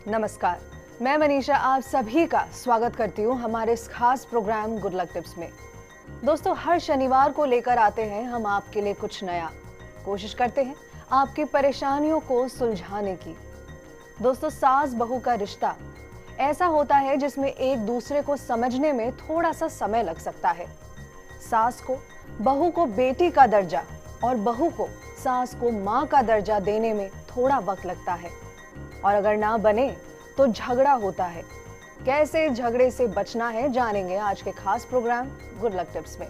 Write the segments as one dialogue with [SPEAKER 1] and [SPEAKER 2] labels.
[SPEAKER 1] नमस्कार, मैं मनीषा आप सभी का स्वागत करती हूँ हमारे इस खास प्रोग्राम गुड लक टिप्स में। दोस्तों, हर शनिवार को लेकर आते हैं हम आपके लिए कुछ नया। कोशिश करते हैं आपकी परेशानियों को सुलझाने की। दोस्तों, सास बहू का रिश्ता ऐसा होता है जिसमें एक दूसरे को समझने में थोड़ा सा समय लग सकता है। सास को बहू को बेटी का दर्जा और बहू को सास को माँ का दर्जा देने में थोड़ा वक्त लगता है, और अगर ना बने तो झगड़ा होता है। कैसे झगड़े से बचना है जानेंगे आज के खास प्रोग्राम गुड लक टिप्स में।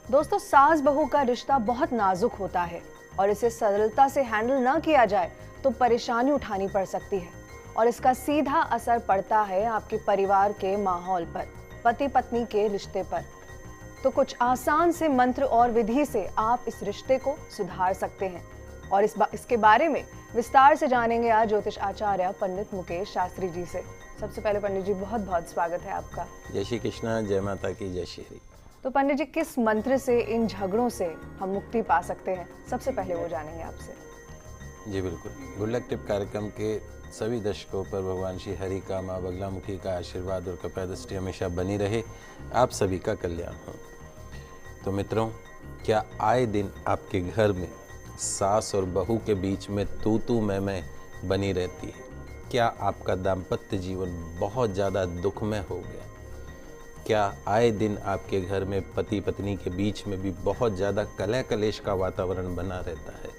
[SPEAKER 1] दोस्तों, सास बहू का रिश्ता बहुत नाजुक होता है और इसे सरलता से हैंडल ना किया जाए तो परेशानी उठानी पड़ सकती है, और इसका सीधा असर पड़ता है आपके परिवार के माहौल पर, पति पत्नी के रिश्ते पर। तो कुछ आसान से मंत्र और विधि से आप इस रिश्ते को सुधार सकते हैं, और इसके बारे में विस्तार से जानेंगे आज ज्योतिष आचार्य पंडित मुकेश शास्त्री जी से। सबसे पहले पंडित जी, बहुत बहुत स्वागत है आपका।
[SPEAKER 2] जय श्री कृष्णा, जय माता की, जय श्री हरि।
[SPEAKER 1] तो पंडित जी, किस मंत्र से इन झगड़ों से हम मुक्ति पा सकते हैं, सबसे पहले वो जानेंगे आपसे।
[SPEAKER 2] जी बिल्कुल। गुड लक टिप कार्यक्रम के सभी दर्शकों पर भगवान श्री हरि का, माँ बगलामुखी का आशीर्वाद और कृपा दृष्टि हमेशा बनी रहे, आप सभी का कल्याण हो। तो मित्रों, क्या आए दिन आपके घर में सास और बहू के बीच में तू मैं बनी रहती है? क्या आपका दाम्पत्य जीवन बहुत ज़्यादा दुखमय हो गया? क्या आए दिन आपके घर में पति पत्नी के बीच में भी बहुत ज़्यादा कलह कलेश का वातावरण बना रहता है?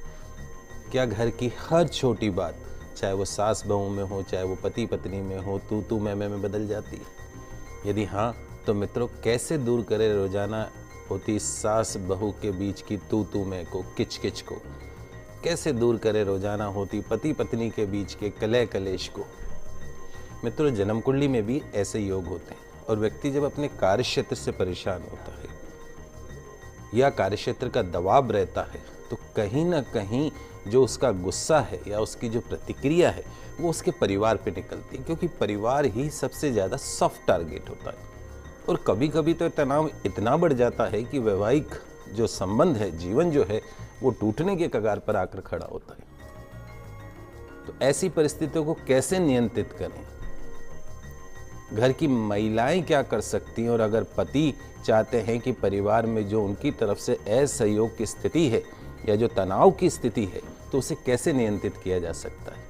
[SPEAKER 2] क्या घर की हर छोटी बात, चाहे वो सास बहू में हो, चाहे वो पति पत्नी में हो, तू मैं में बदल जाती है? यदि हाँ, तो मित्रों, कैसे दूर करें रोजाना होती सास बहू के बीच की तू मैं को, किच किच को? कैसे दूर करें रोजाना होती पति पत्नी के बीच के कलह कलेश को? मित्रों, जन्म कुंडली में भी ऐसे योग होते हैं, और व्यक्ति जब अपने कार्य क्षेत्र से परेशान होता है या कार्य क्षेत्र का दबाव रहता है, तो कहीं ना कहीं जो उसका गुस्सा है या उसकी जो प्रतिक्रिया है वो उसके परिवार पे निकलती है, क्योंकि परिवार ही सबसे ज़्यादा सॉफ्ट टारगेट होता है। और कभी कभी तो तनाव इतना बढ़ जाता है कि वैवाहिक जो संबंध है, जीवन जो है, वो टूटने के कगार पर आकर खड़ा होता है। तो ऐसी परिस्थितियों को कैसे नियंत्रित करें? घर की महिलाएं क्या कर सकती हैं? और अगर पति चाहते हैं कि परिवार में जो उनकी तरफ से असहयोग की स्थिति है या जो तनाव की स्थिति है, तो उसे कैसे नियंत्रित किया जा सकता है?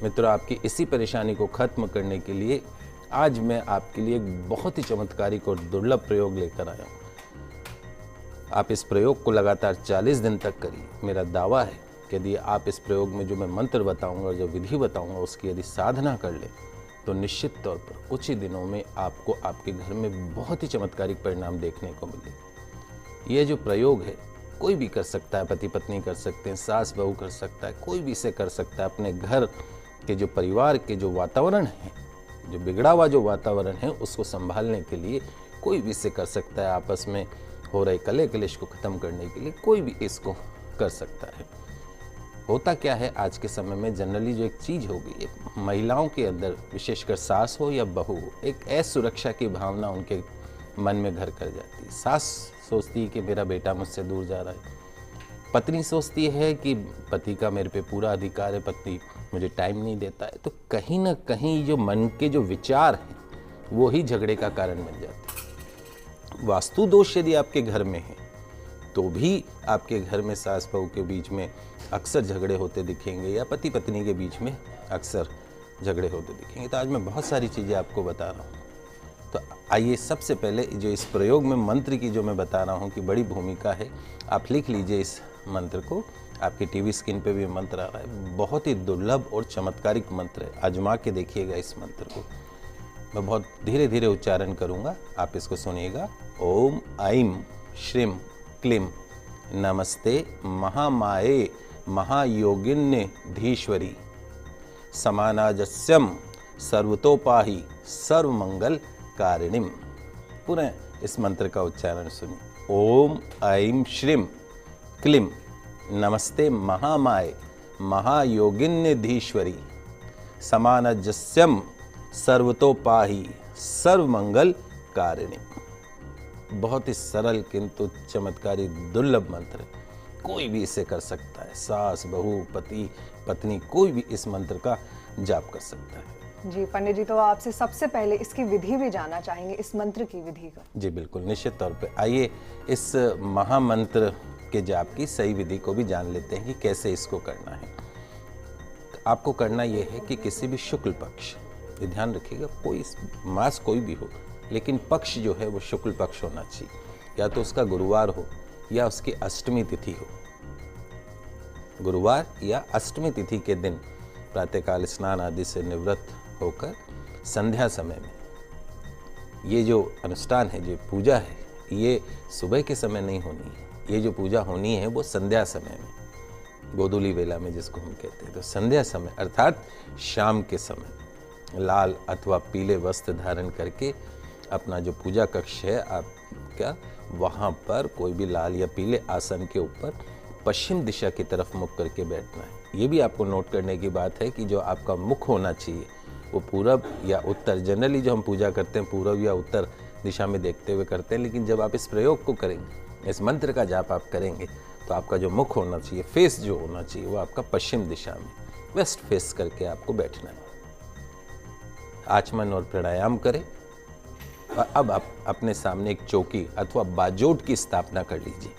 [SPEAKER 2] मित्रों, आपकी इसी परेशानी को खत्म करने के लिए आज मैं आपके लिए एक बहुत ही चमत्कारिक और दुर्लभ प्रयोग लेकर आया हूँ। आप इस प्रयोग को लगातार 40 दिन तक करिए। मेरा दावा है कि यदि आप इस प्रयोग में जो मैं मंत्र बताऊंगा और जो विधि बताऊंगा उसकी यदि साधना कर ले, तो निश्चित तौर पर कुछ ही दिनों में आपको आपके घर में बहुत ही चमत्कारिक परिणाम देखने को मिले। यह जो प्रयोग है, कोई भी कर सकता है, पति पत्नी कर सकते हैं, सास बहू कर सकता है, कोई भी इसे कर सकता है। अपने घर के जो परिवार के जो वातावरण है, जो बिगड़ा हुआ जो वातावरण है, उसको संभालने के लिए कोई भी इसे कर सकता है। आपस में हो रहे कलह कलेश को खत्म करने के लिए कोई भी इसको कर सकता है। होता क्या है, आज के समय में जनरली जो एक चीज़ हो गई है, महिलाओं के अंदर, विशेषकर सास हो या बहू हो, एक असुरक्षा की भावना उनके मन में घर कर जाती है। सास सोचती है कि मेरा बेटा मुझसे दूर जा रहा है, पत्नी सोचती है कि पति का मेरे पे पूरा अधिकार है, पति मुझे टाइम नहीं देता है। तो कहीं ना कहीं जो मन के जो विचार हैं वो ही झगड़े का कारण बन जाते हैं। वास्तु दोष यदि आपके घर में है तो भी आपके घर में सास बहू के बीच में अक्सर झगड़े होते दिखेंगे, या पति पत्नी के बीच में अक्सर झगड़े होते दिखेंगे। तो आज मैं बहुत सारी चीज़ें आपको बता रहा हूँ। तो आइए, सबसे पहले जो इस प्रयोग में मंत्र की जो मैं बता रहा हूँ कि बड़ी भूमिका है, आप लिख लीजिए इस मंत्र को। आपकी टीवी स्क्रीन पे भी मंत्र आ रहा है, बहुत ही दुर्लभ और चमत्कारिक मंत्र है। आजमा के देखिएगा इस मंत्र को। मैं बहुत धीरे धीरे उच्चारण करूँगा, आप इसको सुनिएगा। ओम ऐं श्रीं क्लीं नमस्ते महामाये महायोगिन्य धीश्वरी समानाजस्यम सर्वतोपाही सर्वमंगल कारिणीम। पुनः इस मंत्र का उच्चारण सुनिए। ओम ऐं श्रीं क्लीं नमस्ते महामाये महायोगिन्यधीश्वरी समानजस्यम सर्वतोपाही सर्वमंगल मंत्रकारिणी, बहुत ही सरल किंतु चमत्कारी दुर्लभ मंत्र है। कोई भी इसे कर सकता है, सास बहू पति पत्नी कोई भी इस मंत्र का जाप कर सकता है।
[SPEAKER 1] जी पंडित जी, तो आपसे सबसे पहले इसकी विधि भी जानना चाहेंगे, इस मंत्र की विधि का।
[SPEAKER 2] जी बिल्कुल, निश्चित तौर पे आइए इस महामंत्र के जाप की सही विधि को भी जान लेते हैं कि कैसे इसको करना है। आपको करना यह है कि किसी भी शुक्ल पक्ष, ये ध्यान रखिएगा, कोई मास कोई भी हो, लेकिन पक्ष जो है वो शुक्ल पक्ष होना चाहिए, या तो उसका गुरुवार हो या उसकी अष्टमी तिथि हो। गुरुवार या अष्टमी तिथि के दिन प्रातःकाल स्नान आदि से निवृत्त होकर संध्या समय में, ये जो अनुष्ठान है, जो पूजा है, ये सुबह के समय नहीं होनी है। ये जो पूजा होनी है वो संध्या समय में, गोधूली वेला में जिसको हम कहते हैं। तो संध्या समय अर्थात शाम के समय लाल अथवा पीले वस्त्र धारण करके अपना जो पूजा कक्ष है आपका, वहाँ पर कोई भी लाल या पीले आसन के ऊपर पश्चिम दिशा की तरफ मुख करके बैठना है। ये भी आपको नोट करने की बात है कि जो आपका मुख होना चाहिए वो पूरब या उत्तर, जनरली जो हम पूजा करते हैं पूरब या उत्तर दिशा में देखते हुए करते हैं, लेकिन जब आप इस प्रयोग को करेंगे, इस मंत्र का जाप आप करेंगे, तो आपका जो मुख होना चाहिए, फेस जो होना चाहिए, वो आपका पश्चिम दिशा में, वेस्ट फेस करके आपको बैठना है। आचमन और प्राणायाम करें। और अब आप अपने सामने एक चौकी अथवा बाजोट की स्थापना कर लीजिए।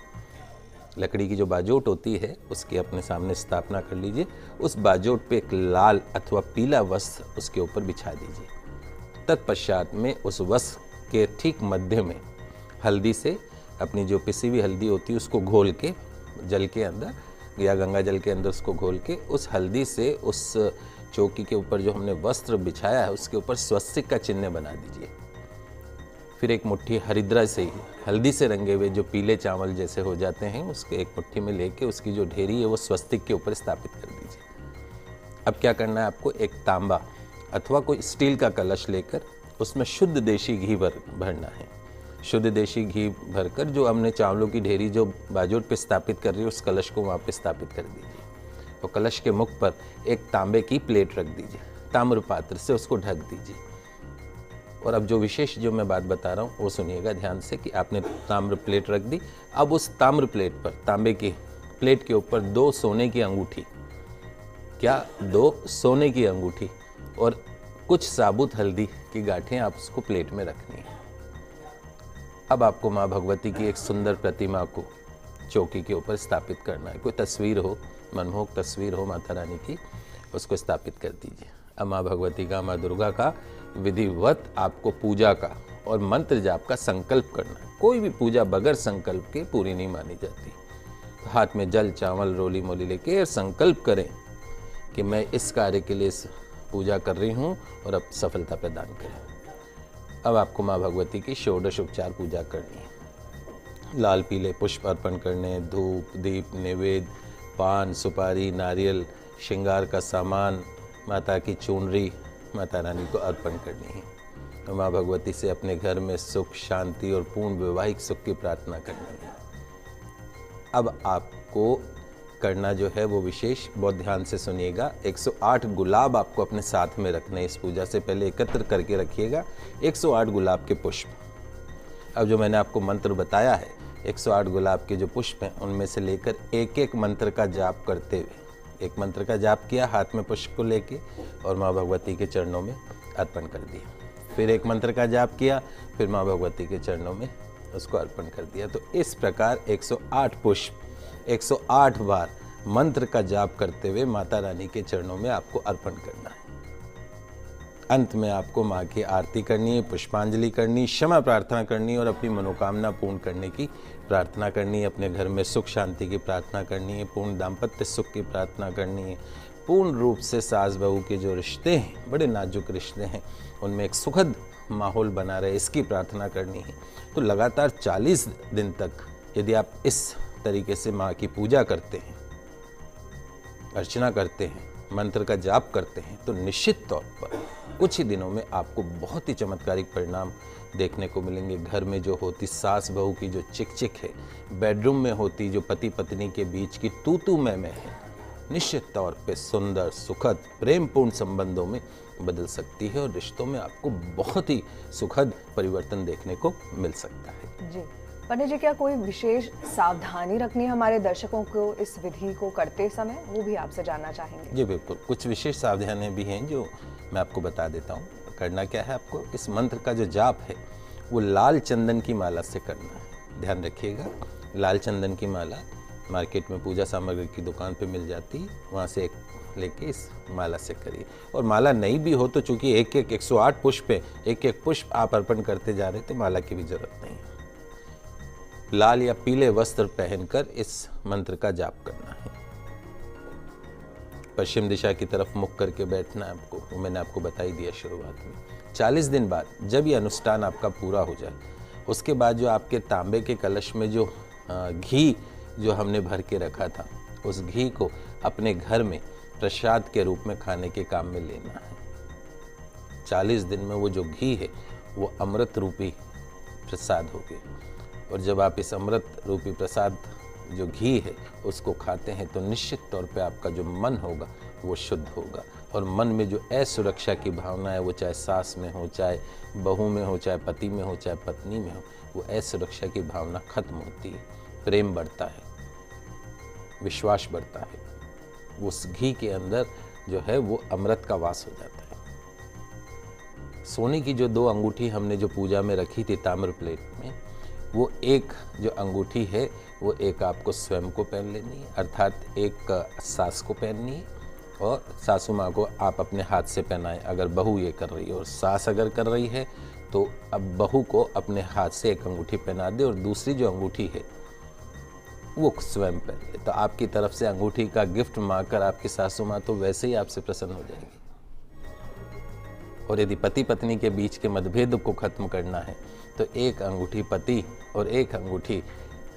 [SPEAKER 2] लकड़ी की जो बाजोट होती है उसकी अपने सामने स्थापना कर लीजिए। उस बाजोट पे एक लाल अथवा पीला वस्त्र उसके ऊपर बिछा दीजिए। तत्पश्चात में उस वस्त्र के ठीक मध्य में हल्दी से, अपनी जो पिसी हुई हल्दी होती है उसको घोल के जल के अंदर या गंगा जल के अंदर उसको घोल के, उस हल्दी से उस चौकी के ऊपर जो हमने वस्त्र बिछाया है उसके ऊपर स्वस्तिक का चिन्ह बना दीजिए। फिर एक मुट्ठी हरिद्रा से ही, हल्दी से रंगे हुए जो पीले चावल जैसे हो जाते हैं, उसके एक मुट्ठी में लेके उसकी जो ढेरी है वो स्वस्तिक के ऊपर स्थापित कर दीजिए। अब क्या करना है आपको, एक तांबा अथवा कोई स्टील का कलश लेकर उसमें शुद्ध देशी घी भरना है। शुद्ध देशी घी भरकर जो हमने चावलों की ढेरी जो बाजोट पे स्थापित कर रही है उस कलश को वहाँ पे स्थापित कर दीजिए। और कलश के मुख पर एक तांबे की प्लेट रख दीजिए, ताम्र पात्र से उसको ढक दीजिए। और अब जो विशेष जो मैं बात बता रहा हूँ वो सुनिएगा ध्यान से कि आपने ताम्र प्लेट रख दी। अब उस ताम्र प्लेट पर, तांबे की प्लेट के ऊपर 2 सोने की अंगूठी, क्या 2 सोने की अंगूठी और कुछ साबुत हल्दी की गांठें आप उसको प्लेट में रखनी है। अब आपको माँ भगवती की एक सुंदर प्रतिमा को चौकी के ऊपर स्थापित करना है। कोई तस्वीर हो, मनमोहक तस्वीर हो माता रानी की, उसको स्थापित कर दीजिए। अब माँ भगवती का, माँ दुर्गा का विधिवत आपको पूजा का और मंत्र जाप का संकल्प करना है। कोई भी पूजा बगैर संकल्प के पूरी नहीं मानी जाती। तो हाथ में जल चावल रोली मोली लेके संकल्प करें कि मैं इस कार्य के लिए पूजा कर रही हूँ और अब सफलता प्रदान करें। अब आपको माँ भगवती की षोडश उपचार पूजा करनी है। लाल पीले पुष्प अर्पण करने, धूप दीप नैवेद्य, पान सुपारी नारियल, श्रृंगार का सामान, माता की चुनरी माता रानी को अर्पण करनी है। तो माँ भगवती से अपने घर में सुख शांति और पूर्ण वैवाहिक सुख की प्रार्थना करनी है। अब आपको करना जो है वो विशेष, बहुत ध्यान से सुनिएगा। 108 गुलाब आपको अपने साथ में रखने, इस पूजा से पहले एकत्र करके रखिएगा 108 गुलाब के पुष्प। अब जो मैंने आपको मंत्र बताया है, 108 गुलाब के जो पुष्प हैं उनमें से लेकर एक एक मंत्र का जाप करते हुए, एक मंत्र का जाप किया हाथ में पुष्प को लेके और माँ भगवती के चरणों में अर्पण कर दिया। फिर एक मंत्र का जाप किया, फिर माँ भगवती के चरणों में उसको अर्पण कर दिया। तो इस प्रकार 108 पुष्प 108 बार मंत्र का जाप करते हुए माता रानी के चरणों में आपको अर्पण करना है। अंत में आपको माँ की आरती करनी है, पुष्पांजलि करनी, क्षमा प्रार्थना करनी और अपनी मनोकामना पूर्ण करने की प्रार्थना करनी है। अपने घर में सुख शांति की प्रार्थना करनी है, पूर्ण दाम्पत्य सुख की प्रार्थना करनी है। पूर्ण रूप से सास बहू के जो रिश्ते हैं, बड़े नाजुक रिश्ते हैं, उनमें एक सुखद माहौल बना रहे, इसकी प्रार्थना करनी है। तो लगातार 40 दिन तक यदि आप इस तरीके से माँ की पूजा करते हैं, अर्चना करते हैं, मंत्र का जाप करते हैं, तो निश्चित तौर पर कुछ ही दिनों में आपको बहुत ही चमत्कारिक परिणाम देखने को मिलेंगे। घर में जो होती सास बहू की जो चिक चिक है, बेडरूम में होती जो पति पत्नी के बीच की तू तू मैं है, निश्चित तौर पे सुंदर, सुखद, प्रेमपूर्ण संबंधों में बदल सकती है और रिश्तों में आपको बहुत ही सुखद परिवर्तन देखने को मिल सकता है।
[SPEAKER 1] जी पंडित जी, क्या कोई विशेष सावधानी रखनी है हमारे दर्शकों को इस विधि को करते समय, वो भी आपसे जानना चाहेंगे?
[SPEAKER 2] जी बिल्कुल, कुछ विशेष सावधानियां भी हैं जो मैं आपको बता देता हूँ। करना क्या है, आपको इस मंत्र का जो जाप है वो लाल चंदन की माला से करना है। ध्यान रखिएगा, लाल चंदन की माला मार्केट में पूजा सामग्री की दुकान पे मिल जाती है, वहाँ से एक लेके इस माला से करिए। और माला नहीं भी हो तो चूंकि 108 पुष्प है, एक पुष्प आप अर्पण करते जा रहे तो माला की भी जरूरत नहीं है। लाल या पीले वस्त्र पहनकर इस मंत्र का जाप करना है। पश्चिम दिशा की तरफ मुख करके बैठना है आपको, वो मैंने आपको बता ही दिया शुरुआत में। 40 दिन बाद जब ये अनुष्ठान आपका पूरा हो जाए, उसके बाद जो आपके तांबे के कलश में जो घी जो हमने भर के रखा था, उस घी को अपने घर में प्रसाद के रूप में खाने के काम में लेना है। 40 दिन में वो जो घी है वो अमृत रूपी प्रसाद हो गया। और जब आप इस अमृत रूपी प्रसाद जो घी है उसको खाते हैं तो निश्चित तौर पे आपका जो मन होगा वो शुद्ध होगा। और मन में जो असुरक्षा की भावना है, वो चाहे सास में हो, चाहे बहू में हो, चाहे पति में हो, चाहे पत्नी में हो, वो असुरक्षा की भावना खत्म होती है। प्रेम बढ़ता है, विश्वास बढ़ता है। उस घी के अंदर जो है वो अमृत का वास हो जाता है। सोने की जो 2 अंगूठी हमने जो पूजा में रखी थी ताम्र प्लेट में, वो एक जो अंगूठी है वो एक आपको स्वयं को पहन लेनी है, अर्थात एक सास को पहननी है और सासू माँ को आप अपने हाथ से पहनाएं अगर बहू ये कर रही है। और सास अगर कर रही है तो अब बहू को अपने हाथ से एक अंगूठी पहना दे और दूसरी जो अंगूठी है वो स्वयं पहन ले। तो आपकी तरफ से अंगूठी का गिफ्ट मांगकर आपकी सासू माँ तो वैसे ही आपसे प्रसन्न हो जाएंगी। और यदि पति पत्नी के बीच के मतभेद को खत्म करना है तो एक अंगूठी पति और एक अंगूठी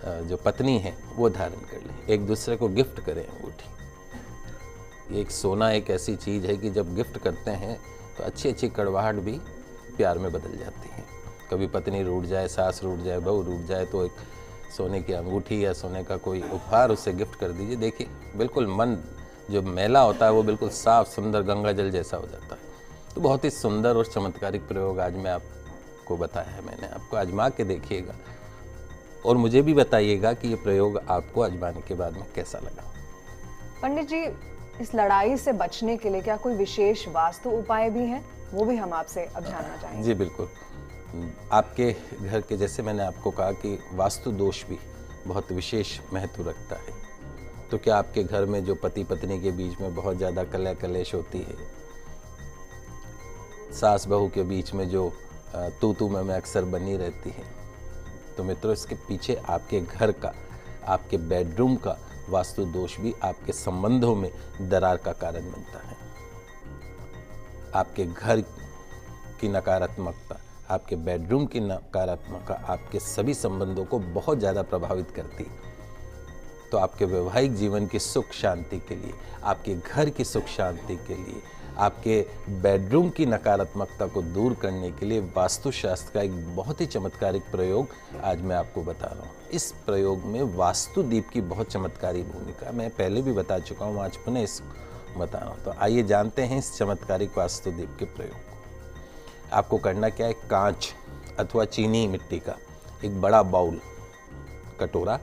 [SPEAKER 2] जो पत्नी है वो धारण कर ले, एक दूसरे को गिफ्ट करें अंगूठी। ये एक सोना एक ऐसी चीज़ है कि जब गिफ्ट करते हैं तो अच्छी अच्छी कड़वाहट भी प्यार में बदल जाती है। कभी पत्नी रूठ जाए, सास रूठ जाए, बहू रूठ जाए तो एक सोने की अंगूठी या सोने का कोई उपहार उससे गिफ्ट कर दीजिए। देखिए बिल्कुल मन जो मैला होता है वो बिल्कुल साफ सुंदर गंगा जल जैसा हो जाता है। तो बहुत ही सुंदर और चमत्कारिक प्रयोग आज मैं आपको बताया है, मैंने आपको आजमा के देखिएगा और मुझे भी बताइएगा कि ये प्रयोग आपको आजमाने के बाद में कैसा लगा।
[SPEAKER 1] पंडित जी, इस लड़ाई से बचने के लिए क्या कोई विशेष वास्तु उपाय भी हैं? वो भी हम आपसे अब जानना चाहेंगे।
[SPEAKER 2] जी बिल्कुल, आपके घर के जैसे मैंने आपको कहा कि वास्तु दोष भी बहुत विशेष महत्व रखता है। तो क्या आपके घर में जो पति पत्नी के बीच में बहुत ज़्यादा कलह कलेश होती है, सास बहू के बीच में जो तू में अक्सर बनी रहती है, तो मित्रों इसके पीछे आपके घर का, आपके बेडरूम का वास्तु दोष भी आपके संबंधों में दरार का कारण बनता है। आपके घर की नकारात्मकता, आपके बेडरूम की नकारात्मकता आपके सभी संबंधों को बहुत ज़्यादा प्रभावित करती है। तो आपके वैवाहिक जीवन की सुख शांति के लिए, आपके घर की सुख शांति के लिए, आपके बेडरूम की नकारात्मकता को दूर करने के लिए वास्तुशास्त्र का एक बहुत ही चमत्कारिक प्रयोग आज मैं आपको बता रहा हूँ। इस प्रयोग में वास्तु दीप की बहुत चमत्कारी भूमिका मैं पहले भी बता चुका हूँ, आज पुनः इस बता रहा हूँ। तो आइए जानते हैं इस चमत्कारिक वास्तु दीप के प्रयोग को। आपको करना क्या है, कांच अथवा चीनी मिट्टी का एक बड़ा बाउल, कटोरा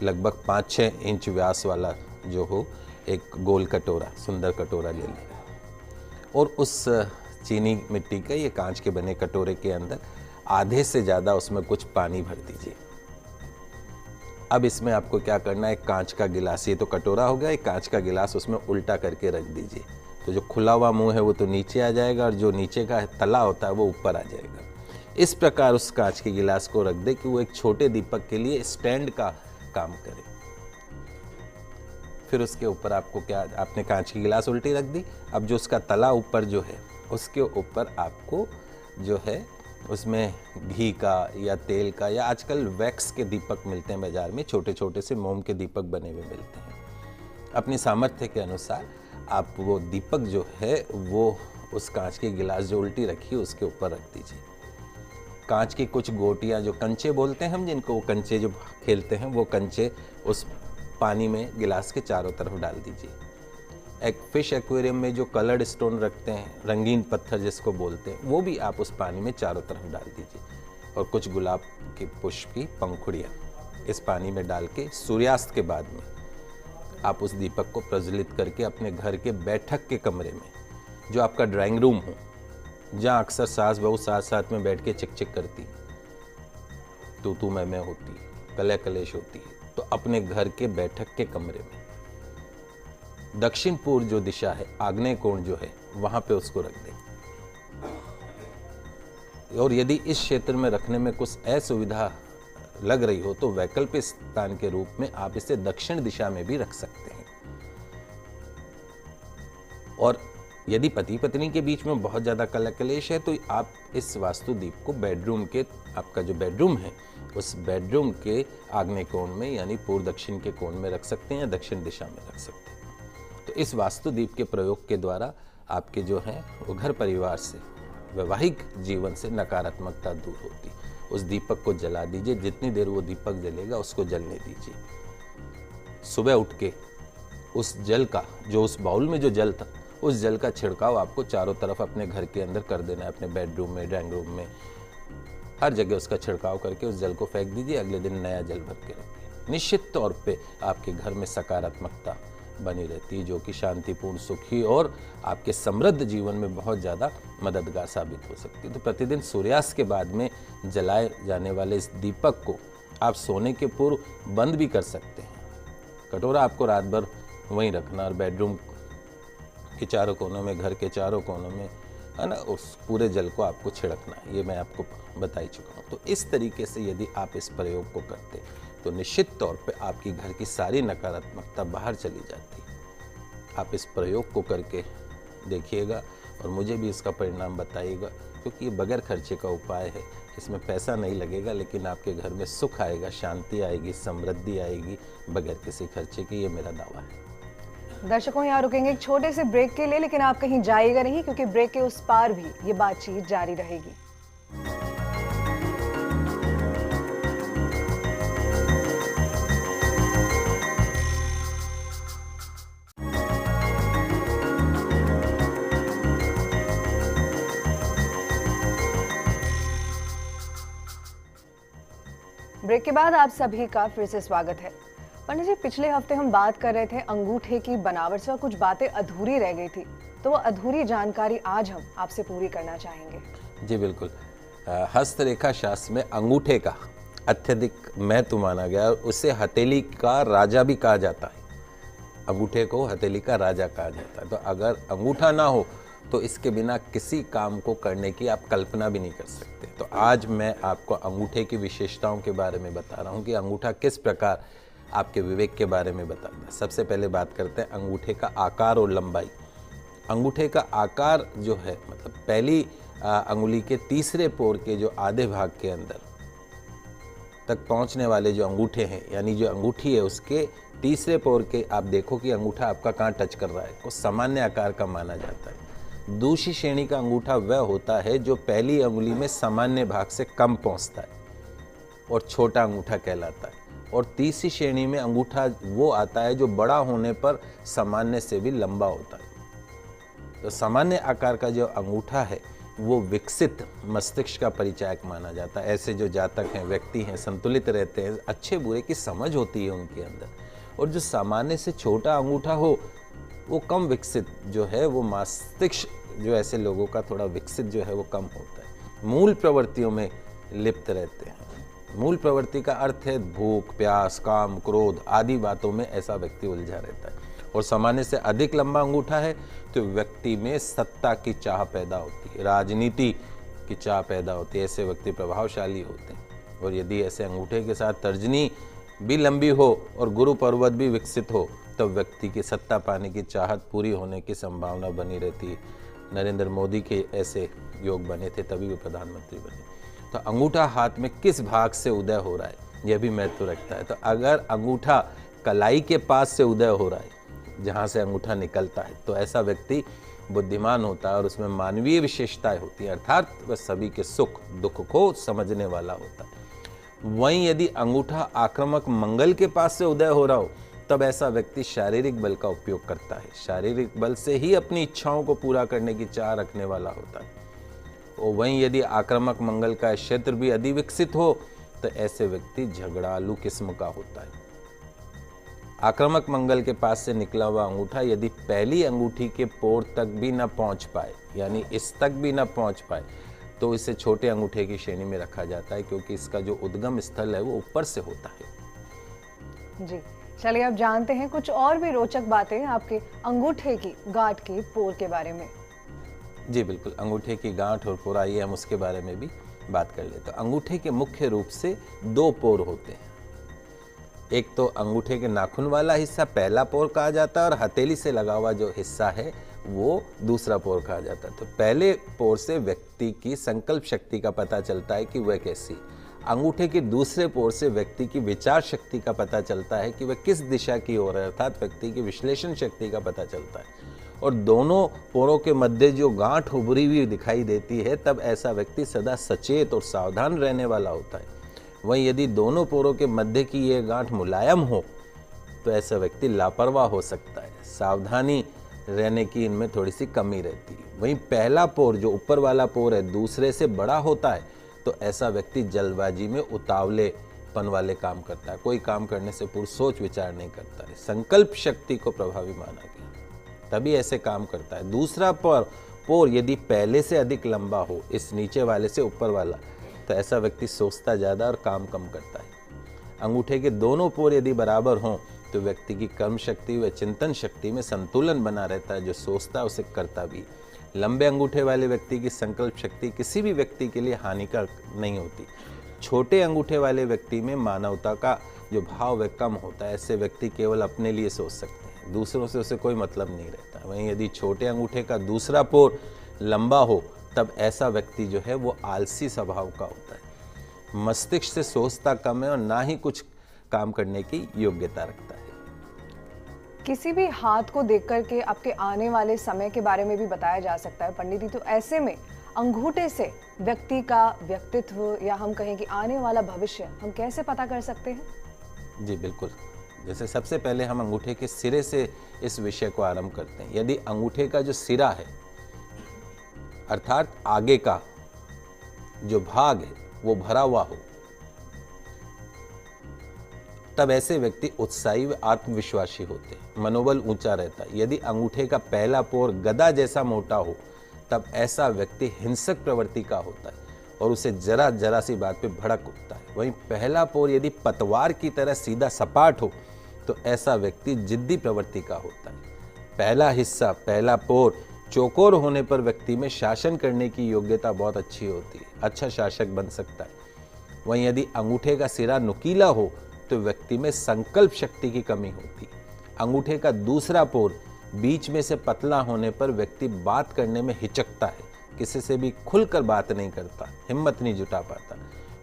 [SPEAKER 2] लगभग 5-6 इंच व्यास वाला जो हो, एक गोल कटोरा, सुंदर कटोरा ले लें और उस चीनी मिट्टी का ये कांच के बने कटोरे के अंदर आधे से ज़्यादा उसमें कुछ पानी भर दीजिए। अब इसमें आपको क्या करना है, कांच का गिलास, ये तो कटोरा हो गया, एक कांच का गिलास उसमें उल्टा करके रख दीजिए। तो जो खुला हुआ मुंह है वो तो नीचे आ जाएगा और जो नीचे का तला होता है वो ऊपर आ जाएगा। इस प्रकार उस कांच के गिलास को रख दे कि वो एक छोटे दीपक के लिए स्टैंड का काम करे। फिर उसके ऊपर आपको क्या, आपने कांच की गिलास उल्टी रख दी, अब जो उसका तला ऊपर जो है उसके ऊपर आपको जो है उसमें घी का या तेल का या आजकल वैक्स के दीपक मिलते हैं बाजार में, छोटे छोटे से मोम के दीपक बने हुए मिलते हैं। अपनी सामर्थ्य के अनुसार आप वो दीपक जो है वो उस कांच की गिलास जो उल्टी रखी है उसके ऊपर रख दीजिए। कांच की कुछ गोटियां, जो कंचे बोलते हैं हम जिनको, वो कंचे जो खेलते हैं, वो कंचे उस पानी में गिलास के चारों तरफ डाल दीजिए। एक फिश एक्वेरियम में जो कलर्ड स्टोन रखते हैं, रंगीन पत्थर जिसको बोलते हैं, वो भी आप उस पानी में चारों तरफ डाल दीजिए। और कुछ गुलाब के पुष्प की पंखुड़ियाँ इस पानी में डाल के सूर्यास्त के बाद में आप उस दीपक को प्रज्वलित करके अपने घर के बैठक के कमरे में, जो आपका ड्राइंग रूम हो, जहाँ अक्सर सास बहू साथ साथ में बैठ के चिक चिक करती, तू मैं होती, कलह कलेश होती है, तो अपने घर के बैठक के कमरे में दक्षिण पूर्व जो दिशा है, आग्नेय कोण जो है, वहां पे उसको रख दें। और यदि इस क्षेत्र में रखने में कुछ असुविधा लग रही हो तो वैकल्पिक स्थान के रूप में आप इसे दक्षिण दिशा में भी रख सकते हैं। और यदि पति पत्नी के बीच में बहुत ज्यादा कलह कलेश है तो आप इस वास्तु दीप को बेडरूम के, आपका जो बेडरूम है उस बेडरूम के आग्नेय कोण में यानी पूर्व दक्षिण के कोण में रख सकते हैं या दक्षिण दिशा में रख सकते हैं। तो इस वास्तु दीप के प्रयोग के द्वारा आपके जो है वो घर परिवार से, वैवाहिक जीवन से नकारात्मकता दूर होती। उस दीपक को जला दीजिए, जितनी देर वो दीपक जलेगा उसको जलने दीजिए। सुबह उठ के उस जल का, जो उस बाउल में जो जल था, उस जल का छिड़काव आपको चारों तरफ अपने घर के अंदर कर देना है। अपने बेडरूम में, ड्राइंग रूम में, हर जगह उसका छिड़काव करके उस जल को फेंक दीजिए। अगले दिन नया जल भर के रखिए। निश्चित तौर पे आपके घर में सकारात्मकता बनी रहती है, जो कि शांतिपूर्ण, सुखी और आपके समृद्ध जीवन में बहुत ज़्यादा मददगार साबित हो सकती है। तो प्रतिदिन सूर्यास्त के बाद में जलाए जाने वाले इस दीपक को आप सोने के पूर्व बंद भी कर सकते हैं। कटोरा आपको रात भर वहीं रखना और बेडरूम के चारों कोनों में, घर के चारों कोनों में, है ना, उस पूरे जल को आपको छिड़कना है। ये मैं आपको बता ही चुका हूँ। तो इस तरीके से यदि आप इस प्रयोग को करते तो निश्चित तौर पे आपकी घर की सारी नकारात्मकता बाहर चली जाती। आप इस प्रयोग को करके देखिएगा और मुझे भी इसका परिणाम बताइएगा, क्योंकि ये बगैर खर्चे का उपाय है। इसमें पैसा नहीं लगेगा, लेकिन आपके घर में सुख आएगा, शांति आएगी, समृद्धि आएगी बगैर किसी खर्चे के। ये मेरा दावा है।
[SPEAKER 1] दर्शकों, यहाँ रुकेंगे एक छोटे से ब्रेक के लिए, लेकिन आप कहीं जाइएगा नहीं, क्योंकि ब्रेक के उस पार भी ये बातचीत जारी रहेगी। ब्रेक के बाद आप सभी का फिर से स्वागत है। पंडित जी, पिछले हफ्ते हम बात कर रहे थे अंगूठे की बनावट से और कुछ बातें अधूरी रह गई थी, तो वो अधूरी जानकारी आज हम आपसे पूरी करना चाहेंगे।
[SPEAKER 2] जी बिल्कुल। हस्तरेखा शास्त्र में अंगूठे का अत्यधिक महत्व माना गया और उसे हथेली का राजा भी कहा जाता है। अंगूठे को हथेली का राजा कहा जाता है। तो अगर अंगूठा ना हो तो इसके बिना किसी काम को करने की आप कल्पना भी नहीं कर सकते। तो आज मैं आपको अंगूठे की विशेषताओं के बारे में बता रहा हूँ कि अंगूठा किस प्रकार आपके विवेक के बारे में बताता है। सबसे पहले बात करते हैं अंगूठे का आकार और लंबाई। अंगूठे का आकार जो है, मतलब पहली अंगुली के तीसरे पोर के जो आधे भाग के अंदर तक पहुंचने वाले जो अंगूठे हैं, यानी जो अंगूठी है उसके तीसरे पोर के, आप देखो कि अंगूठा आपका कहाँ टच कर रहा है, वो सामान्य आकार का माना जाता है। दूसरी श्रेणी का अंगूठा वह होता है जो पहली अंगुली में सामान्य भाग से कम पहुंचता है और छोटा अंगूठा कहलाता है। और तीसरी श्रेणी में अंगूठा वो आता है जो बड़ा होने पर सामान्य से भी लंबा होता है। तो सामान्य आकार का जो अंगूठा है वो विकसित मस्तिष्क का परिचायक माना जाता है। ऐसे जो जातक हैं, व्यक्ति हैं, संतुलित रहते हैं, अच्छे बुरे की समझ होती है उनके अंदर। और जो सामान्य से छोटा अंगूठा हो वो कम विकसित जो है, वो मस्तिष्क जो ऐसे लोगों का थोड़ा विकसित जो है वो कम होता है। मूल प्रवृत्तियों में लिप्त रहते हैं। मूल प्रवृत्ति का अर्थ है भूख, प्यास, काम, क्रोध आदि बातों में ऐसा व्यक्ति उलझा रहता है। और सामान्य से अधिक लंबा अंगूठा है तो व्यक्ति में सत्ता की चाह पैदा होती है, राजनीति की चाह पैदा होती है। ऐसे व्यक्ति प्रभावशाली होते हैं। और यदि ऐसे अंगूठे के साथ तर्जनी भी लंबी हो और गुरु पर्वत भी विकसित हो तो व्यक्ति की सत्ता पाने की चाहत पूरी होने की संभावना बनी रहती है। नरेंद्र मोदी के ऐसे योग बने थे, तभी वो प्रधानमंत्री बने। तो अंगूठा हाथ में किस भाग से उदय हो रहा है यह भी महत्व रखता है। तो अगर अंगूठा कलाई के पास से उदय हो रहा है, जहाँ से अंगूठा निकलता है, तो ऐसा व्यक्ति बुद्धिमान होता है और उसमें मानवीय विशेषताएं होती है, अर्थात वह सभी के सुख दुख को समझने वाला होता है। वहीं यदि अंगूठा आक्रामक मंगल के पास से उदय हो रहा हो तब ऐसा व्यक्ति शारीरिक बल का उपयोग करता है। शारीरिक बल से ही अपनी इच्छाओं को पूरा करने की चाह रखने वाला होता है। और वहीं यदि आक्रामक मंगल का क्षेत्र भी अधिविकसित हो तो ऐसे व्यक्ति झगड़ालू किस्म का होता है। आक्रामक मंगल के पास से निकला हुआ अंगूठा यदि पहली अंगूठी के पोर तक भी न पहुंच पाए, यानी इस तक भी न पहुंच पाए, तो इसे छोटे अंगूठे की श्रेणी में रखा जाता है, क्योंकि इसका जो उद्गम स्थल है वो ऊपर से होता है।
[SPEAKER 1] जी, चलिए अब जानते हैं कुछ और भी रोचक बातें आपके अंगूठे की गांठ के पोर के बारे में।
[SPEAKER 2] जी बिल्कुल, अंगूठे की गांठ और पोर, आइए हम उसके बारे में भी बात कर लेते हैं। तो अंगूठे के मुख्य रूप से 2 पोर होते हैं। एक तो अंगूठे के नाखून वाला हिस्सा पहला पोर कहा जाता है और हथेली से लगा हुआ जो हिस्सा है वो दूसरा पोर कहा जाता है। तो पहले पोर से व्यक्ति की संकल्प शक्ति का पता चलता है कि वह कैसी। अंगूठे के दूसरे पोर से व्यक्ति की विचार शक्ति का पता चलता है कि वह किस दिशा की ओर है, अर्थात व्यक्ति की विश्लेषण शक्ति का पता चलता है। और दोनों पोरों के मध्य जो गांठ उभरी हुई दिखाई देती है, तब ऐसा व्यक्ति सदा सचेत और सावधान रहने वाला होता है। वहीं यदि दोनों पोरों के मध्य की ये गांठ मुलायम हो तो ऐसा व्यक्ति लापरवाह हो सकता है। सावधानी रहने की इनमें थोड़ी सी कमी रहती है। वहीं पहला पोर जो ऊपर वाला पोर है दूसरे से बड़ा होता है, तो ऐसा व्यक्ति जल्दबाजी में उतावलेपन वाले काम करता है। कोई काम करने से पूर्व सोच विचार नहीं करता है। संकल्प शक्ति को प्रभावी माना गया, तभी ऐसे काम करता है। दूसरा पोर यदि पहले से अधिक लंबा हो, इस नीचे वाले से ऊपर वाला, तो ऐसा व्यक्ति सोचता ज़्यादा और काम कम करता है। अंगूठे के दोनों पोर यदि बराबर हों तो व्यक्ति की कर्म शक्ति व चिंतन शक्ति में संतुलन बना रहता है। जो सोचता है उसे करता भी। लंबे अंगूठे वाले व्यक्ति की संकल्प शक्ति किसी भी व्यक्ति के लिए हानिकारक नहीं होती। छोटे अंगूठे वाले व्यक्ति में मानवता का जो भाव वह कम होता है। ऐसे व्यक्ति केवल अपने लिए सोच सकते हैं, दूसरों से उसे कोई मतलब नहीं रहता। वहीं यदि छोटे अंगूठे का दूसरा पोर लंबा हो तब ऐसा व्यक्ति जो है वो आलसी स्वभाव का होता है। मस्तिष्क से सोचता कम है और ना ही कुछ काम करने की योग्यता रखता है।
[SPEAKER 1] किसी भी हाथ को देख करके आपके आने वाले समय के बारे में भी बताया जा सकता है पंडित जी। तो ऐसे में अंगूठे से व्यक्ति का व्यक्तित्व या हम कहें कि आने वाला भविष्य हम कैसे पता कर सकते हैं?
[SPEAKER 2] जी बिल्कुल, जैसे सबसे पहले हम अंगूठे के सिरे से इस विषय को आरंभ करते हैं। यदि अंगूठे का जो सिरा है, अर्थात आगे का जो भाग है वो भरा हुआ हो, तब ऐसे व्यक्ति उत्साही व आत्मविश्वासी होते हैं, मनोबल ऊंचा रहता है। यदि अंगूठे का पहला पोर गदा जैसा मोटा हो तब ऐसा व्यक्ति हिंसक प्रवृत्ति का होता है और उसे जरा जरा सी बात पे भड़क उठता है। वहीं पहला पोर यदि पतवार की तरह सीधा सपाट हो तो ऐसा व्यक्ति जिद्दी प्रवृत्ति का होता है। पहला हिस्सा, पहला पोर चौकोर होने पर व्यक्ति में शासन करने की योग्यता बहुत अच्छी होती है, अच्छा शासक बन सकता है। वहीं यदि अंगूठे का सिरा नुकीला हो तो व्यक्ति में संकल्प शक्ति की कमी होती है। अंगूठे का दूसरा पोर बीच में से पतला होने पर व्यक्ति बात करने में हिचकता है, किसी से भी खुलकर बात नहीं करता, हिम्मत नहीं जुटा पाता।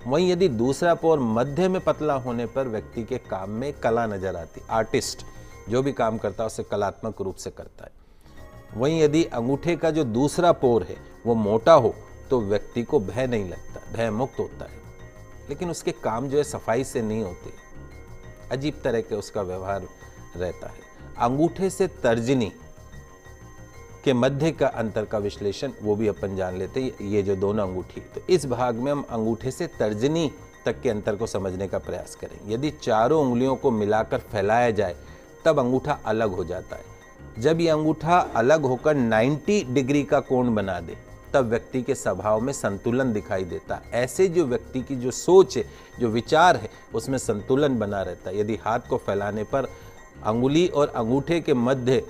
[SPEAKER 2] वहीं यदि दूसरा पोर मध्य में पतला होने पर व्यक्ति के काम में कला नजर आती। आर्टिस्ट जो भी काम करता है उसे कलात्मक रूप से करता है। वहीं यदि अंगूठे का जो दूसरा पोर है वो मोटा हो तो व्यक्ति को भय नहीं लगता, भय मुक्त होता है, लेकिन उसके काम जो है सफाई से नहीं होते, अजीब तरह के उसका व्यवहार रहता है। अंगूठे से तर्जनी के मध्य का अंतर का विश्लेषण वो भी अपन जान लेते हैं। ये जो दोनों अंगूठी, तो इस भाग में हम अंगूठे से तर्जनी तक के अंतर को समझने का प्रयास करेंगे। यदि चारों उंगलियों को मिलाकर फैलाया जाए तब अंगूठा अलग हो जाता है। जब ये अंगूठा अलग होकर 90 डिग्री का कोण बना दे तब व्यक्ति के स्वभाव में संतुलन दिखाई देता है। ऐसे जो व्यक्ति की जो सोच है, जो विचार है, उसमें संतुलन बना रहता है। यदि हाथ को फैलाने पर अंगुली और अंगूठे के मध्य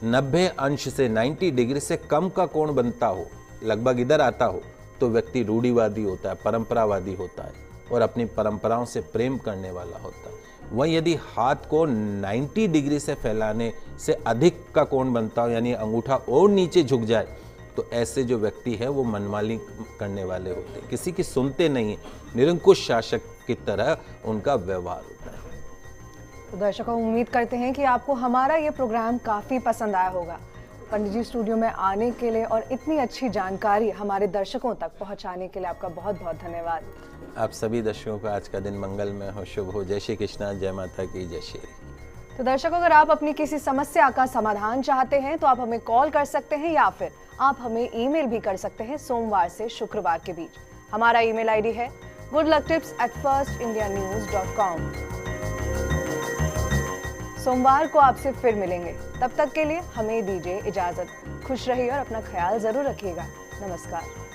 [SPEAKER 2] 90 अंश से 90 डिग्री से कम का कोण बनता हो, लगभग इधर आता हो, तो व्यक्ति रूढ़िवादी होता है, परंपरावादी होता है और अपनी परंपराओं से प्रेम करने वाला होता है। वहीं यदि हाथ को 90 डिग्री से फैलाने से अधिक का कोण बनता हो, यानी अंगूठा और नीचे झुक जाए, तो ऐसे जो व्यक्ति है वो मनमानी करने वाले होते हैं, किसी की सुनते नहीं, निरंकुश शासक की तरह उनका व्यवहार होता है।
[SPEAKER 1] तो दर्शकों, उम्मीद करते हैं कि आपको हमारा ये प्रोग्राम काफ़ी पसंद आया होगा। पंडित जी स्टूडियो में आने के लिए और इतनी अच्छी जानकारी हमारे दर्शकों तक पहुंचाने के लिए आपका बहुत बहुत धन्यवाद।
[SPEAKER 2] आप सभी दर्शकों का आज का दिन मंगलमय हो, शुभ हो। जय श्री कृष्णा, जय माता की, जय श्री।
[SPEAKER 1] तो दर्शकों, अगर आप अपनी किसी समस्या का समाधान चाहते हैं तो आप हमें कॉल कर सकते हैं या फिर आप हमें ईमेल भी कर सकते हैं सोमवार से शुक्रवार के बीच। हमारा ईमेल आईडी है goodlucktips@firstindianews.com। सोमवार को आपसे फिर मिलेंगे, तब तक के लिए हमें दीजिए इजाजत। खुश रहिए और अपना ख्याल जरूर रखिएगा। नमस्कार।